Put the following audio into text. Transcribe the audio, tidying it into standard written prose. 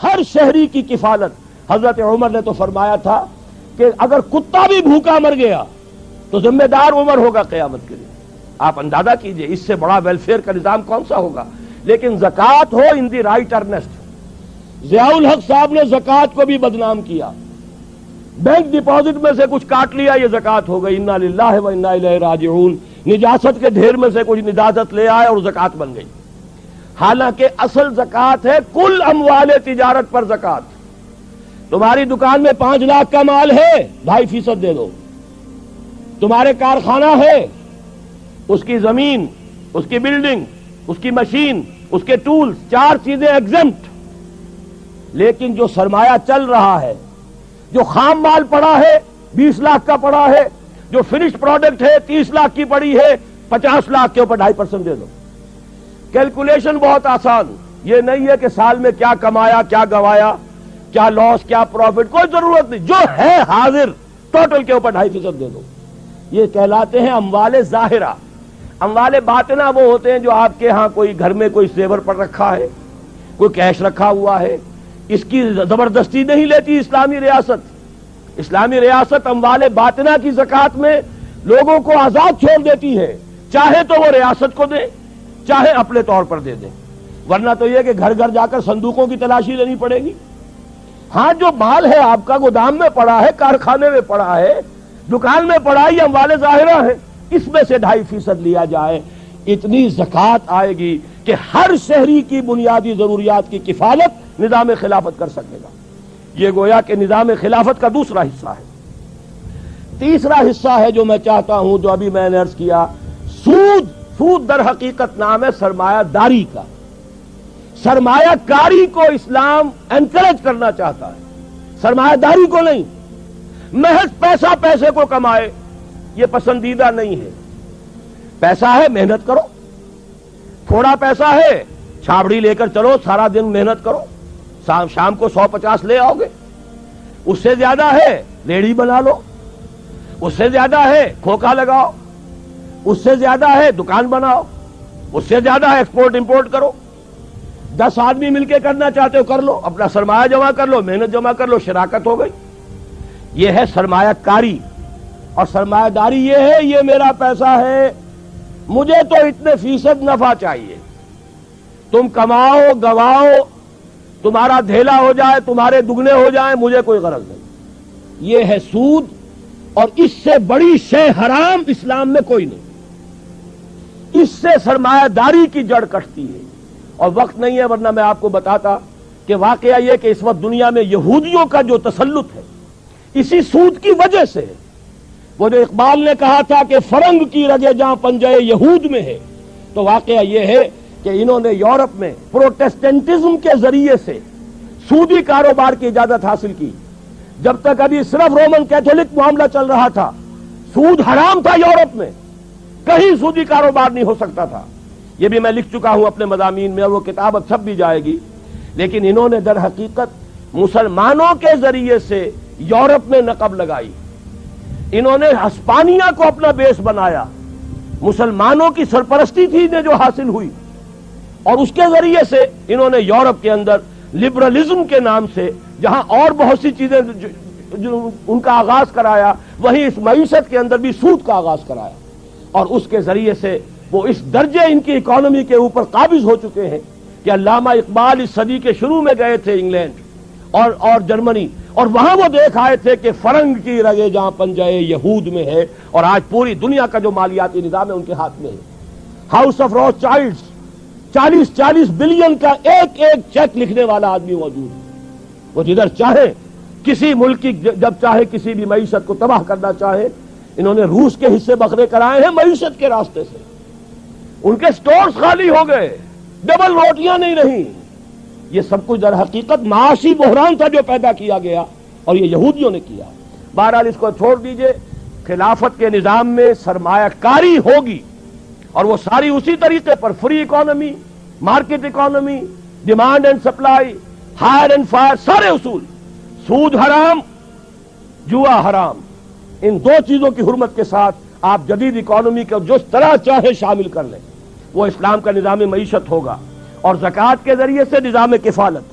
ہر شہری کی کفالت. حضرت عمر نے تو فرمایا تھا کہ اگر کتا بھی بھوکا مر گیا تو ذمہ دار عمر ہوگا قیامت کے لیے. آپ اندازہ کیجئے اس سے بڑا ویلفیئر کا نظام کون سا ہوگا. لیکن زکوٰۃ ہو ان دی رائٹ ارنسٹ. ضیاء الحق صاحب نے زکوٰۃ کو بھی بدنام کیا. بینک ڈپازٹ میں سے کچھ کاٹ لیا, یہ زکوٰۃ ہو گئی. انا للہ و انا الیہ راجعون. نجاست کے ڈھیر میں سے کچھ نجاست لے آئے اور زکوٰۃ بن گئی. حالانکہ اصل زکوٰۃ ہے کل اموال تجارت پر زکوٰۃ. تمہاری دکان میں 5 لاکھ کا مال ہے, 2.5% دے دو. تمہارے کارخانہ ہے, اس کی زمین, اس کی بلڈنگ, اس کی مشین, اس کے ٹولز, 4 چیزیں ایگزمپٹ. لیکن جو سرمایہ چل رہا ہے, جو خام مال پڑا ہے 20 لاکھ کا پڑا ہے, جو فنش پروڈکٹ ہے 30 لاکھ کی پڑی ہے, 50 لاکھ کے اوپر 2.5% دے دو. کیلکولیشن بہت آسان. یہ نہیں ہے کہ سال میں کیا کمایا, کیا گوایا, کیا لاس, کیا پروفٹ, کوئی ضرورت نہیں. جو ہے حاضر ٹوٹل کے اوپر 2.5% دے دو. یہ کہلاتے ہیں اموال ظاہرہ. اموال باطنہ وہ ہوتے ہیں جو آپ کے ہاں کوئی گھر میں کوئی زیور پر رکھا ہے, کوئی کیش رکھا ہوا ہے. اس کی زبردستی نہیں لیتی اسلامی ریاست. اسلامی ریاست اموال باطنہ کی زکوٰۃ میں لوگوں کو آزاد چھوڑ دیتی ہے. چاہے تو وہ ریاست کو دے, چاہے اپنے طور پر دے دیں. ورنہ تو یہ کہ گھر گھر جا کر صندوقوں کی تلاشی لینی پڑے گی. ہاں جو مال ہے آپ کا گودام میں پڑا ہے, کارخانے میں پڑا ہے, دکان میں پڑا ہے, یہ اموال ظاہرہ ہے, اس میں سے 2.5% لیا جائے. اتنی زکوٰۃ آئے گی کہ ہر شہری کی بنیادی ضروریات کی کفالت نظام خلافت کر سکے گا. یہ گویا کہ نظام خلافت کا دوسرا حصہ ہے. تیسرا حصہ ہے جو میں چاہتا ہوں, جو ابھی میں نے عرض کیا, سود. سود در حقیقت نام ہے سرمایہ داری کا. سرمایہ کاری کو اسلام انکریج کرنا چاہتا ہے, سرمایہ داری کو نہیں. محض پیسہ پیسے کو کمائے یہ پسندیدہ نہیں ہے. پیسہ ہے محنت کرو. تھوڑا پیسہ ہے چھابڑی لے کر چلو, سارا دن محنت کرو, شام کو 150 لے آؤ گے. اس سے زیادہ ہے ریڑھی بنا لو, اس سے زیادہ ہے کھوکا لگاؤ, اس سے زیادہ ہے دکان بناؤ, اس سے زیادہ ہے ایکسپورٹ امپورٹ کرو. 10 آدمی مل کے کرنا چاہتے ہو کر لو, اپنا سرمایہ جمع کر لو, محنت جمع کر لو, شراکت ہو گئی. یہ ہے سرمایہ کاری. اور سرمایہ داری یہ ہے, یہ میرا پیسہ ہے, مجھے تو اتنے فیصد نفع چاہیے. تم کماؤ گواؤ, تمہارا دھیلا ہو جائے, تمہارے دگنے ہو جائیں, مجھے کوئی غرض نہیں. یہ ہے سود, اور اس سے بڑی شے حرام اسلام میں کوئی نہیں. اس سے سرمایہ داری کی جڑ کٹتی ہے. اور وقت نہیں ہے ورنہ میں آپ کو بتاتا کہ واقعہ یہ کہ اس وقت دنیا میں یہودیوں کا جو تسلط ہے اسی سود کی وجہ سے. وہ جو اقبال نے کہا تھا کہ فرنگ کی رگے جہاں پنجے یہود میں ہے, تو واقعہ یہ ہے کہ انہوں نے یورپ میں پروٹیسٹنٹزم کے ذریعے سے سودی کاروبار کی اجازت حاصل کی. جب تک ابھی صرف رومن کیتھولک معاملہ چل رہا تھا, سود حرام تھا یورپ میں, کہیں سودی کاروبار نہیں ہو سکتا تھا. یہ بھی میں لکھ چکا ہوں اپنے مضامین میں, اور وہ کتاب اب چھپ بھی جائے گی. لیکن انہوں نے در حقیقت مسلمانوں کے ذریعے سے یورپ میں نقب لگائی. انہوں نے ہسپانیہ کو اپنا بیس بنایا. مسلمانوں کی سرپرستی تھی انہیں جو حاصل ہوئی, اور اس کے ذریعے سے انہوں نے یورپ کے اندر لبرلزم کے نام سے جہاں اور بہت سی چیزیں جو ان کا آغاز کرایا, وہیں اس معیشت کے اندر بھی سود کا آغاز کرایا. اور اس کے ذریعے سے وہ اس درجے ان کی اکانومی کے اوپر قابض ہو چکے ہیں کہ علامہ اقبال اس صدی کے شروع میں گئے تھے انگلینڈ اور جرمنی, اور وہاں وہ دیکھ آئے تھے کہ فرنگ کی رگے جہاں پنجے یہود میں ہے, اور آج پوری دنیا کا جو مالیاتی نظام ہے ان کے ہاتھ میں ہے. House of Rothschilds 40 billion کا ایک چیک لکھنے والا آدمی موجود ہے. وہ جدھر چاہے کسی ملک کی, جب چاہے کسی بھی معیشت کو تباہ کرنا چاہے. انہوں نے روس کے حصے بکرے کرائے ہیں معیشت کے راستے سے. ان کے سٹورز خالی ہو گئے, ڈبل روٹیاں نہیں رہیں. یہ سب کچھ در حقیقت معاشی بحران تھا جو پیدا کیا گیا, اور یہ یہودیوں نے کیا. بہرحال اس کو چھوڑ دیجئے. خلافت کے نظام میں سرمایہ کاری ہوگی, اور وہ ساری اسی طریقے پر, free economy, market economy, demand and supply, hire and fire, سارے اصول. سود حرام, جوا حرام. ان 2 چیزوں کی حرمت کے ساتھ آپ جدید اکانومی کو جس طرح چاہے شامل کر لیں, وہ اسلام کا نظام معیشت ہوگا. اور زکوٰۃ کے ذریعے سے نظام کفالت.